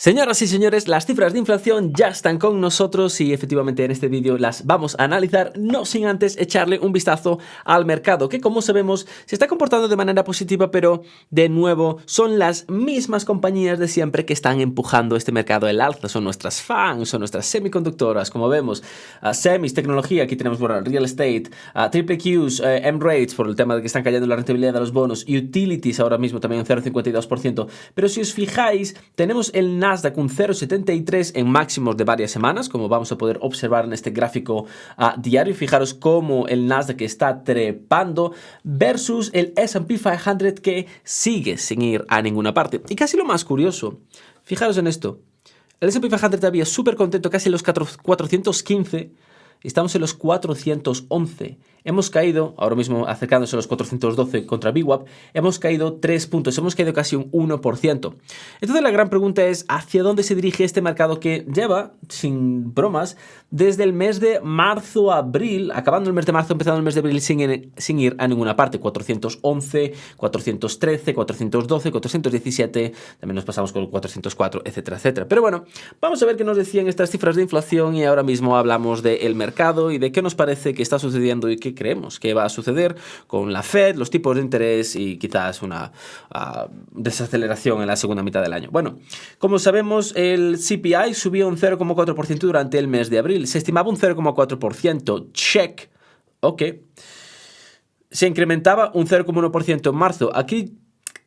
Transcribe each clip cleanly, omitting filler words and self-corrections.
Señoras y señores, las cifras de inflación ya están con nosotros y efectivamente en este vídeo las vamos a analizar, no sin antes echarle un vistazo al mercado, que como sabemos se está comportando de manera positiva, pero de nuevo son las mismas compañías de siempre que están empujando este mercado al alza. Son nuestras FANGs, son nuestras semiconductoras, como vemos, semis, tecnología, aquí tenemos real estate, triple Qs, M-Rates por el tema de que están cayendo la rentabilidad de los bonos, utilities ahora mismo también un 0,52%, pero si os fijáis, tenemos el Nasdaq un 0,73 en máximos de varias semanas, como vamos a poder observar en este gráfico diario. Fijaros cómo el Nasdaq está trepando versus el S&P 500 que sigue sin ir a ninguna parte. Y casi lo más curioso, fijaros en esto, el S&P 500 todavía súper contento, casi en los 415, estamos en los 411. Hemos caído, ahora mismo acercándose a los 412 contra VWAP, hemos caído 3 puntos, hemos caído casi un 1%. Entonces la gran pregunta es, ¿hacia dónde se dirige este mercado que lleva, sin bromas, desde el mes de marzo a abril, acabando el mes de marzo, empezando el mes de abril, sin ir a ninguna parte? 411, 413, 412, 417, también nos pasamos con el 404, etcétera, etcétera. Pero bueno, vamos a ver qué nos decían estas cifras de inflación y ahora mismo hablamos del mercado y de qué nos parece que está sucediendo y qué creemos que va a suceder con la Fed, los tipos de interés y quizás una desaceleración en la segunda mitad del año. Bueno, como sabemos, el CPI subió un 0,4% durante el mes de abril. Se estimaba un 0,4%. Check. Ok. Se incrementaba un 0,1% en marzo. Aquí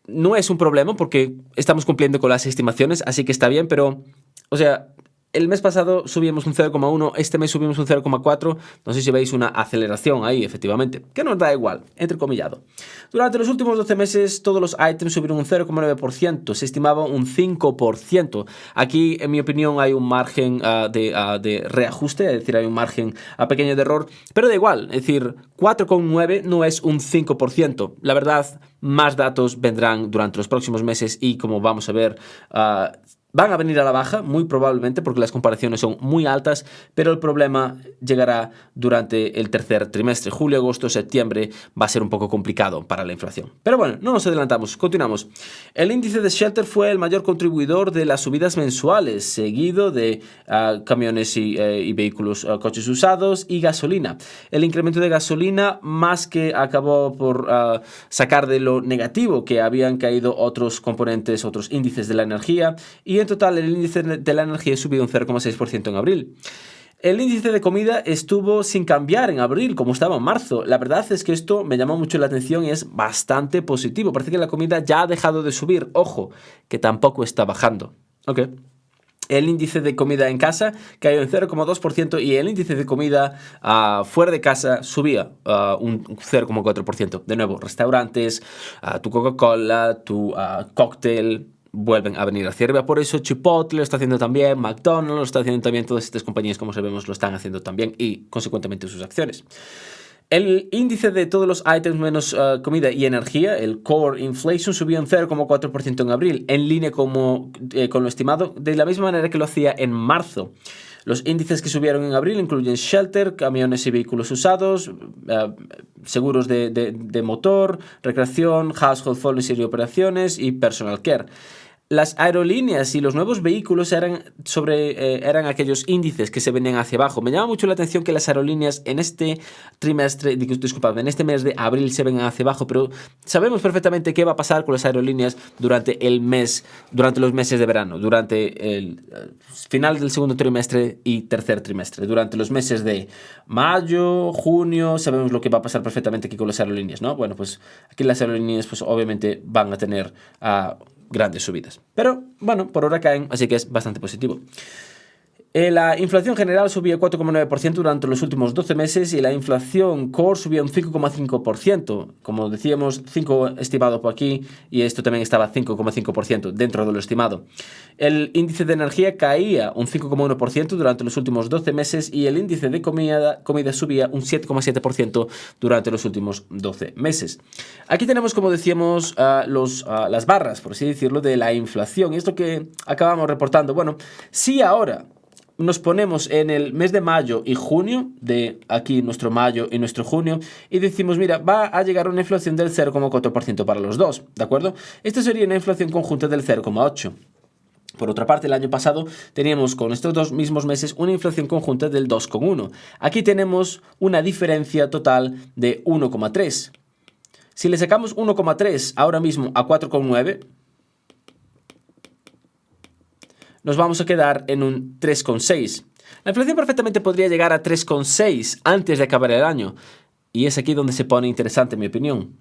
no es un problema porque estamos cumpliendo con las estimaciones, así que está bien, pero, o sea, el mes pasado subimos un 0,1, este mes subimos un 0,4, no sé si veis una aceleración ahí, efectivamente, que nos da igual, entrecomillado. Durante los últimos 12 meses todos los ítems subieron un 0,9%, se estimaba un 5%. Aquí, en mi opinión, hay un margen de reajuste, es decir, hay un margen pequeño de error, pero da igual, es decir, 4,9 no es un 5%. La verdad, más datos vendrán durante los próximos meses y como vamos a ver, van a venir a la baja, muy probablemente, porque las comparaciones son muy altas, pero el problema llegará durante el tercer trimestre. Julio, agosto, septiembre va a ser un poco complicado para la inflación. Pero bueno, no nos adelantamos, continuamos. El índice de Shelter fue el mayor contribuidor de las subidas mensuales, seguido de camiones y vehículos, coches usados y gasolina. El incremento de gasolina más que acabó por sacar de lo negativo que habían caído otros componentes, otros índices de la energía, y en total el índice de la energía subió un 0,6% en abril. El índice de comida estuvo sin cambiar en abril, como estaba en marzo. La verdad es que esto me llamó mucho la atención y es bastante positivo. Parece que la comida ya ha dejado de subir. Ojo, que tampoco está bajando. Ok. El índice de comida en casa cayó en 0,2% y el índice de comida fuera de casa subía un 0,4%. De nuevo, restaurantes, tu Coca-Cola, tu cóctel, vuelven a venir hacia arriba. Por eso Chipotle lo está haciendo también, McDonald's lo está haciendo también, todas estas compañías, como sabemos, lo están haciendo también y consecuentemente sus acciones. El índice de todos los ítems menos comida y energía, el Core Inflation, subió un 0,4% en abril, en línea con lo estimado, de la misma manera que lo hacía en marzo. Los índices que subieron en abril incluyen Shelter, camiones y vehículos usados, seguros de motor, recreación, household policy y operaciones y personal care. Las aerolíneas y los nuevos vehículos eran aquellos índices que se venían hacia abajo. Me llama mucho la atención que las aerolíneas en este trimestre, disculpadme, en este mes de abril se vengan hacia abajo, pero sabemos perfectamente qué va a pasar con las aerolíneas durante los meses de verano, durante el final del segundo trimestre y tercer trimestre. Durante los meses de mayo, junio, sabemos lo que va a pasar perfectamente aquí con las aerolíneas, ¿no? Bueno, pues aquí las aerolíneas pues obviamente van a tener grandes subidas. Pero, bueno, por ahora caen, así que es bastante positivo. La inflación general subía 4,9% durante los últimos 12 meses y la inflación core subía un 5,5%. Como decíamos, 5 estimado por aquí y esto también estaba 5,5% dentro de lo estimado. El índice de energía caía un 5,1% durante los últimos 12 meses y el índice de comida subía un 7,7% durante los últimos 12 meses. Aquí tenemos, como decíamos, las barras, por así decirlo, de la inflación. Y esto que acabamos reportando, bueno, si ahora nos ponemos en el mes de mayo y junio, de aquí nuestro mayo y nuestro junio, y decimos, mira, va a llegar una inflación del 0,4% para los dos, ¿de acuerdo? Esto sería una inflación conjunta del 0,8%. Por otra parte, el año pasado teníamos con estos dos mismos meses una inflación conjunta del 2,1. Aquí tenemos una diferencia total de 1,3. Si le sacamos 1,3 ahora mismo a 4,9, nos vamos a quedar en un 3,6. La inflación perfectamente podría llegar a 3,6 antes de acabar el año. Y es aquí donde se pone interesante, en mi opinión.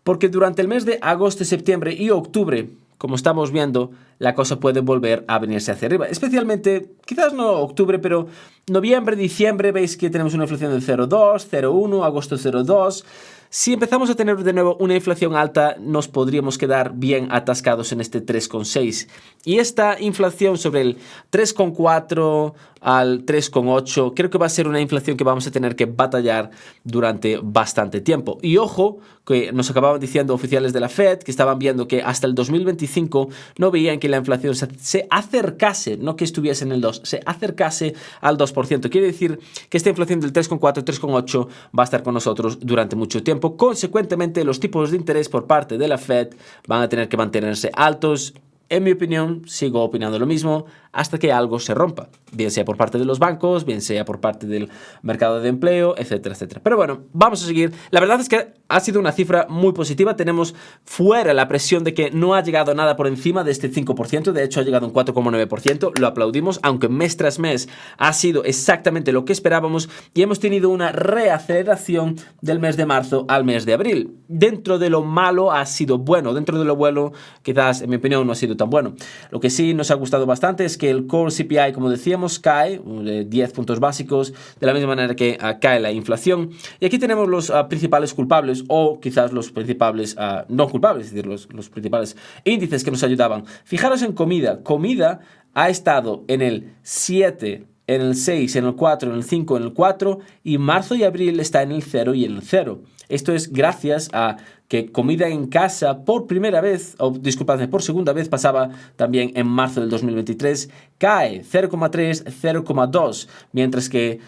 Porque durante el mes de agosto, septiembre y octubre, como estamos viendo, la cosa puede volver a venirse hacia arriba. Especialmente, quizás no octubre, pero noviembre, diciembre, veis que tenemos una inflación de 0,2, 0,1, agosto 0,2. Si empezamos a tener de nuevo una inflación alta, nos podríamos quedar bien atascados en este 3,6. Y esta inflación sobre el 3,4 al 3,8, creo que va a ser una inflación que vamos a tener que batallar durante bastante tiempo. Y ojo, que nos acababan diciendo oficiales de la Fed que estaban viendo que hasta el 2025 no veían que la inflación se acercase, no que estuviese en el 2, se acercase al 2%. Quiere decir que esta inflación del 3,4, 3,8 va a estar con nosotros durante mucho tiempo. Consecuentemente, los tipos de interés por parte de la Fed van a tener que mantenerse altos. En mi opinión, sigo opinando lo mismo hasta que algo se rompa, bien sea por parte de los bancos, bien sea por parte del mercado de empleo, etcétera, etcétera. Pero bueno, vamos a seguir. La verdad es que ha sido una cifra muy positiva. Tenemos fuera la presión de que no ha llegado nada por encima de este 5%. De hecho, ha llegado un 4,9%. Lo aplaudimos, aunque mes tras mes ha sido exactamente lo que esperábamos y hemos tenido una reaceleración del mes de marzo al mes de abril. Dentro de lo malo ha sido bueno. Dentro de lo bueno, quizás, en mi opinión, no ha sido tan bueno. Lo que sí nos ha gustado bastante es que el Core CPI, como decíamos, cae 10 puntos básicos, de la misma manera que cae la inflación. Y aquí tenemos los principales culpables, o quizás los principales no culpables, es decir, los principales índices que nos ayudaban. Fijaros en comida. Comida ha estado en el 7, en el 6, en el 4, en el 5, en el 4, y marzo y abril está en el 0 y en el 0. Esto es gracias a que comida en casa por primera vez, o disculpadme, por segunda vez pasaba también en marzo del 2023, cae 0,3, 0,2, mientras que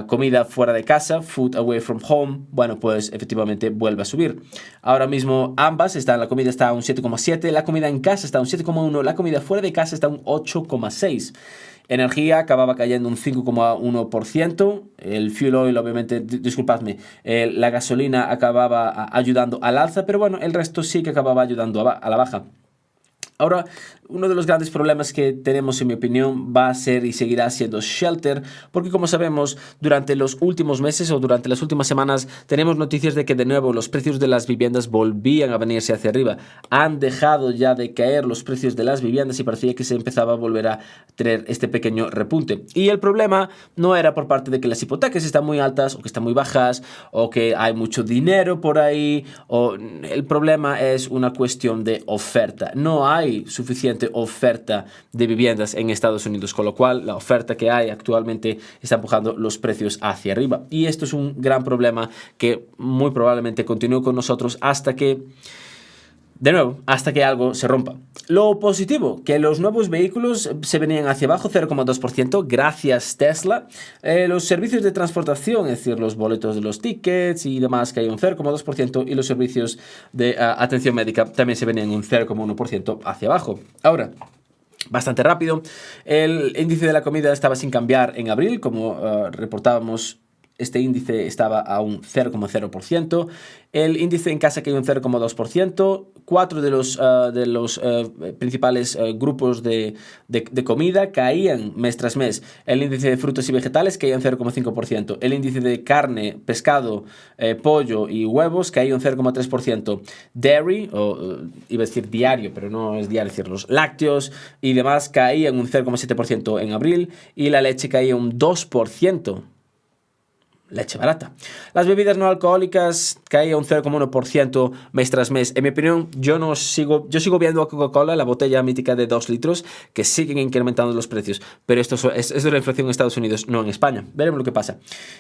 comida fuera de casa, food away from home, bueno, pues efectivamente vuelve a subir. Ahora mismo ambas están, la comida está a un 7,7, la comida en casa está a un 7,1, la comida fuera de casa está a un 8,6. Energía acababa cayendo un 5,1%, el fuel oil obviamente, disculpadme, la gasolina acababa ayudando al alza, pero bueno, el resto sí que acababa ayudando a la baja. Ahora, uno de los grandes problemas que tenemos, en mi opinión, va a ser y seguirá siendo shelter, porque como sabemos, durante los últimos meses o durante las últimas semanas tenemos noticias de que de nuevo los precios de las viviendas volvían a venirse hacia arriba. Han dejado ya de caer los precios de las viviendas y parecía que se empezaba a volver a tener este pequeño repunte. Y el problema no era por parte de que las hipotecas están muy altas o que están muy bajas o que hay mucho dinero por ahí, o el problema es una cuestión de oferta. No hay suficiente oferta de viviendas en Estados Unidos, con lo cual la oferta que hay actualmente está empujando los precios hacia arriba. Y esto es un gran problema que muy probablemente continúe con nosotros hasta que, de nuevo, hasta que algo se rompa. Lo positivo, que los nuevos vehículos se venían hacia abajo 0,2%, gracias Tesla. Los servicios de transportación, es decir, los boletos de los tickets y demás, que hay un 0,2%, y los servicios de atención médica también se venían un 0,1% hacia abajo. Ahora, bastante rápido, el índice de la comida estaba sin cambiar en abril, como reportábamos. Este índice estaba a un 0,0%. El índice en casa cayó un 0,2%. 4 de los principales grupos de comida caían mes tras mes. El índice de frutas y vegetales caía un 0,5%. El índice de carne, pescado, pollo y huevos caía un 0,3%. Dairy, iba a decir diario, pero no es diario, es decir, los lácteos y demás caían un 0,7% en abril. Y la leche caía un 2%. Leche barata. Las bebidas no alcohólicas caían un 0,1% mes tras mes. En mi opinión, yo sigo viendo a Coca-Cola, la botella mítica de 2 litros, que siguen incrementando los precios. Pero esto es de la inflación en Estados Unidos, no en España. Veremos lo que pasa.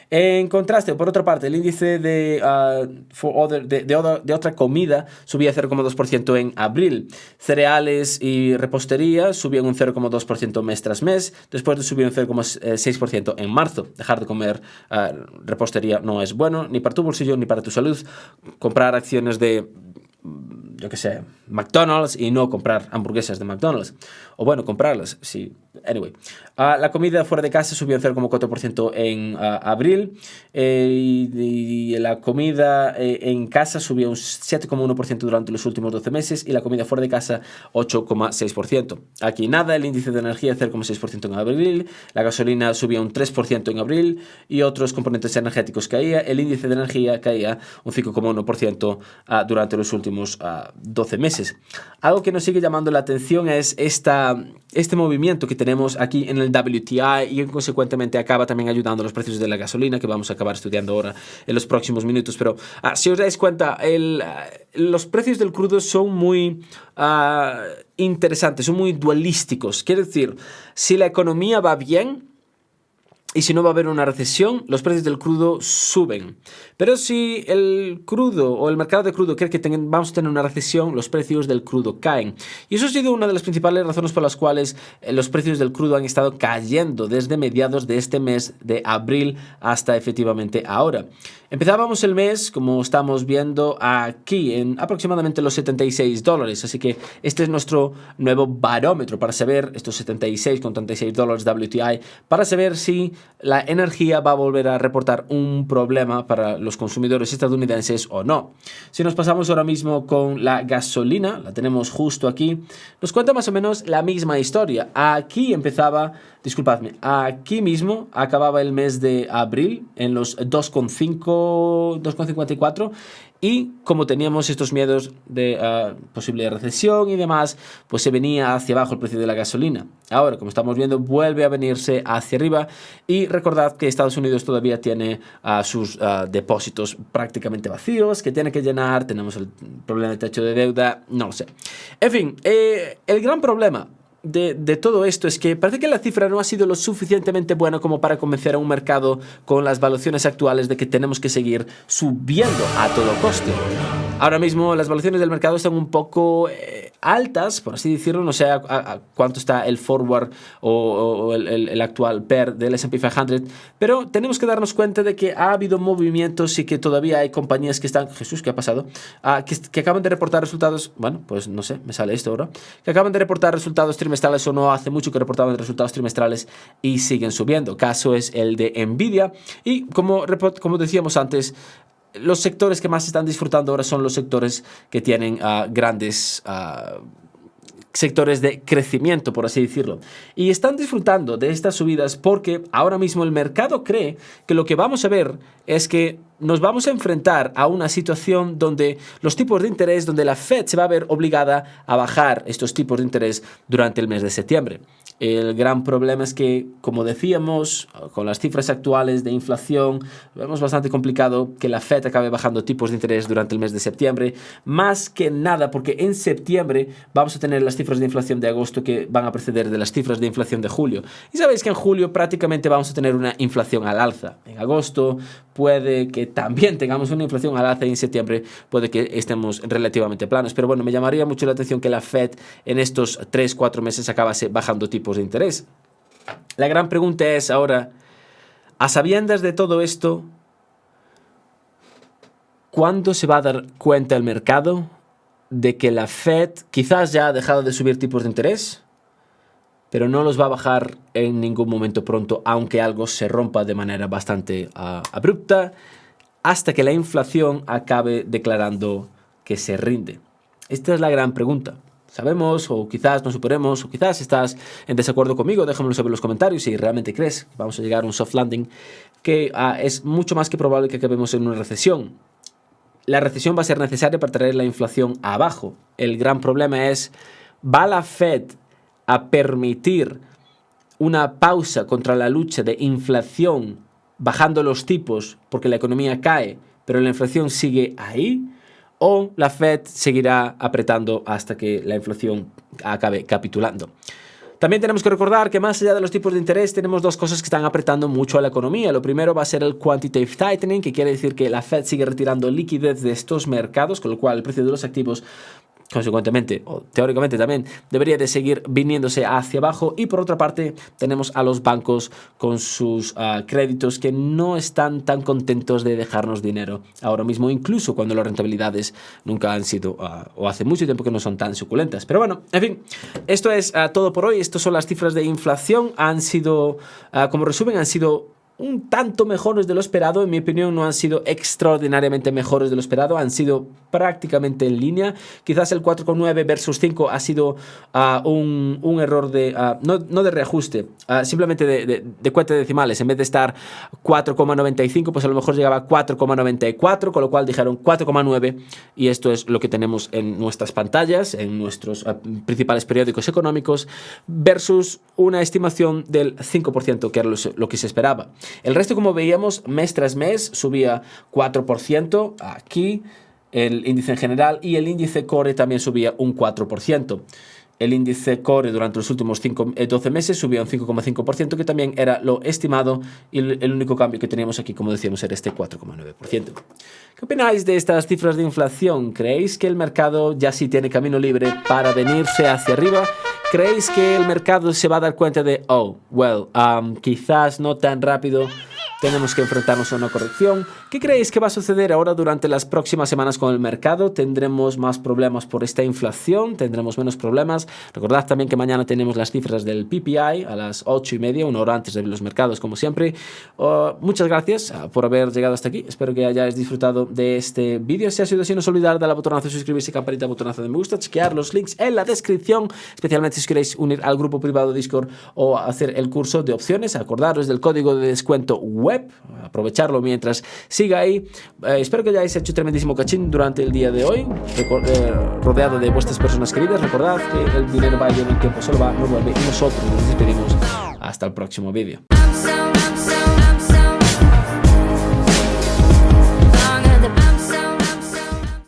En contraste, por otra parte, el índice de otra comida subía 0,2% en abril. Cereales y repostería subían un 0,2% mes tras mes, después de subir un 0,6% en marzo. Dejar de comer repostería no es bueno, ni para tu bolsillo ni para tu salud. Comprar acciones de yo qué sé, McDonald's y no comprar hamburguesas de McDonald's. O bueno, comprarlas, sí. Anyway, la comida fuera de casa subió un 0,4% en abril y la comida en casa subió un 7,1% durante los últimos 12 meses y la comida fuera de casa 8,6%. Aquí nada, el índice de energía 0,6% en abril, la gasolina subía un 3% en abril y otros componentes energéticos caía, el índice de energía caía un 5,1% durante los últimos 12 meses. Algo que nos sigue llamando la atención es este movimiento que tenemos aquí en el WTI y consecuentemente acaba también ayudando a los precios de la gasolina, que vamos a acabar estudiando ahora en los próximos minutos. Pero si os dais cuenta, los precios del crudo son muy interesantes, son muy dualísticos. Quiere decir, si la economía va bien y si no va a haber una recesión, los precios del crudo suben. Pero si el crudo o el mercado de crudo cree que vamos a tener una recesión, los precios del crudo caen. Y eso ha sido una de las principales razones por las cuales los precios del crudo han estado cayendo desde mediados de este mes de abril hasta efectivamente ahora. Empezábamos el mes, como estamos viendo aquí, en aproximadamente los $76. Así que este es nuestro nuevo barómetro para saber, estos $76,36 WTI, para saber si la energía va a volver a reportar un problema para los consumidores estadounidenses o no. Si nos pasamos ahora mismo con la gasolina, la tenemos justo aquí, nos cuenta más o menos la misma historia. Aquí mismo acababa el mes de abril en los 2,54 y como teníamos estos miedos de posible recesión y demás, pues se venía hacia abajo el precio de la gasolina. Ahora, como estamos viendo, vuelve a venirse hacia arriba y recordad que Estados Unidos todavía tiene sus depósitos prácticamente vacíos que tiene que llenar, tenemos el problema del techo de deuda, no lo sé. En fin, el gran problema de todo esto es que parece que la cifra no ha sido lo suficientemente buena como para convencer a un mercado con las valuaciones actuales de que tenemos que seguir subiendo a todo coste. Ahora mismo las valuaciones del mercado están un poco altas, por así decirlo. No sé a cuánto está el forward o el actual PER del S&P 500, pero tenemos que darnos cuenta de que ha habido movimientos y que todavía hay compañías que están... Jesús, ¿qué ha pasado? Que acaban de reportar resultados... Bueno, pues no sé, me sale esto ahora. Que acaban de reportar resultados trimestrales o no hace mucho que reportaban resultados trimestrales y siguen subiendo. Caso es el de Nvidia y como decíamos antes, los sectores que más están disfrutando ahora son los sectores que tienen grandes sectores de crecimiento, por así decirlo. Y están disfrutando de estas subidas porque ahora mismo el mercado cree que lo que vamos a ver es que nos vamos a enfrentar a una situación donde los tipos de interés, donde la Fed se va a ver obligada a bajar estos tipos de interés durante el mes de septiembre. El gran problema es que, como decíamos, con las cifras actuales de inflación, vemos bastante complicado que la Fed acabe bajando tipos de interés durante el mes de septiembre, más que nada porque en septiembre vamos a tener las cifras de inflación de agosto que van a preceder de las cifras de inflación de julio. Y sabéis que en julio prácticamente vamos a tener una inflación al alza. En agosto puede que también tengamos una inflación al alza y en septiembre puede que estemos relativamente planos. Pero bueno, me llamaría mucho la atención que la Fed en estos 3-4 meses acabase bajando tipos de interés. La gran pregunta es ahora, a sabiendas de todo esto, ¿cuándo se va a dar cuenta el mercado de que la Fed quizás ya ha dejado de subir tipos de interés, pero no los va a bajar en ningún momento pronto, aunque algo se rompa de manera bastante abrupta, hasta que la inflación acabe declarando que se rinde? Esta es la gran pregunta. Sabemos, o quizás no superemos, o quizás estás en desacuerdo conmigo, déjamelo saber en los comentarios si realmente crees que vamos a llegar a un soft landing, que es mucho más que probable que acabemos en una recesión. La recesión va a ser necesaria para traer la inflación abajo. El gran problema es, ¿va la Fed a permitir una pausa contra la lucha de inflación bajando los tipos porque la economía cae, pero la inflación sigue ahí? ¿O la Fed seguirá apretando hasta que la inflación acabe capitulando? También tenemos que recordar que más allá de los tipos de interés tenemos dos cosas que están apretando mucho a la economía. Lo primero va a ser el quantitative tightening, que quiere decir que la Fed sigue retirando liquidez de estos mercados, con lo cual el precio de los activos consecuentemente, o teóricamente también, debería de seguir viniéndose hacia abajo. Y por otra parte, tenemos a los bancos con sus créditos que no están tan contentos de dejarnos dinero ahora mismo, incluso cuando las rentabilidades nunca han sido, o hace mucho tiempo que no son tan suculentas. Pero bueno, en fin, esto es todo por hoy. Estas son las cifras de inflación. Han sido, como resumen, han sido un tanto mejores de lo esperado. En mi opinión, no han sido extraordinariamente mejores de lo esperado, han sido prácticamente en línea. Quizás el 4,9 versus 5 ha sido un error de, no de reajuste, simplemente de cuenta de decimales. En vez de estar 4,95, pues a lo mejor llegaba a 4,94, con lo cual dijeron 4,9, y esto es lo que tenemos en nuestras pantallas, en nuestros principales periódicos económicos, versus una estimación del 5%, que era lo que se esperaba. El resto, como veíamos, mes tras mes subía 4% aquí, el índice en general, y el índice core también subía un 4%. El índice core durante los últimos 12 meses subía un 5,5%, que también era lo estimado, y el único cambio que teníamos aquí, como decíamos, era este 4,9%. ¿Qué opináis de estas cifras de inflación? ¿Creéis que el mercado ya sí tiene camino libre para venirse hacia arriba? ¿Creéis que el mercado se va a dar cuenta de, quizás no tan rápido, tenemos que enfrentarnos a una corrección? ¿Qué creéis que va a suceder ahora durante las próximas semanas con el mercado? ¿Tendremos más problemas por esta inflación? ¿Tendremos menos problemas? Recordad también que mañana tenemos las cifras del PPI a las 8:30, una hora antes de los mercados, como siempre. Muchas gracias por haber llegado hasta aquí. Espero que hayáis disfrutado de este vídeo. Si ha sido así, no os olvidar de la botonazo de suscribirse, campanita, botonazo de me gusta, chequear los links en la descripción, especialmente si os queréis unir al grupo privado de Discord o hacer el curso de opciones. Acordaros del código de descuento web, aprovecharlo mientras siga ahí. Espero que hayáis hecho tremendísimo cachín durante el día de hoy, rodeado de vuestras personas queridas. Recordad que el dinero va y el tiempo solo va, no vuelve, y nosotros nos despedimos hasta el próximo vídeo.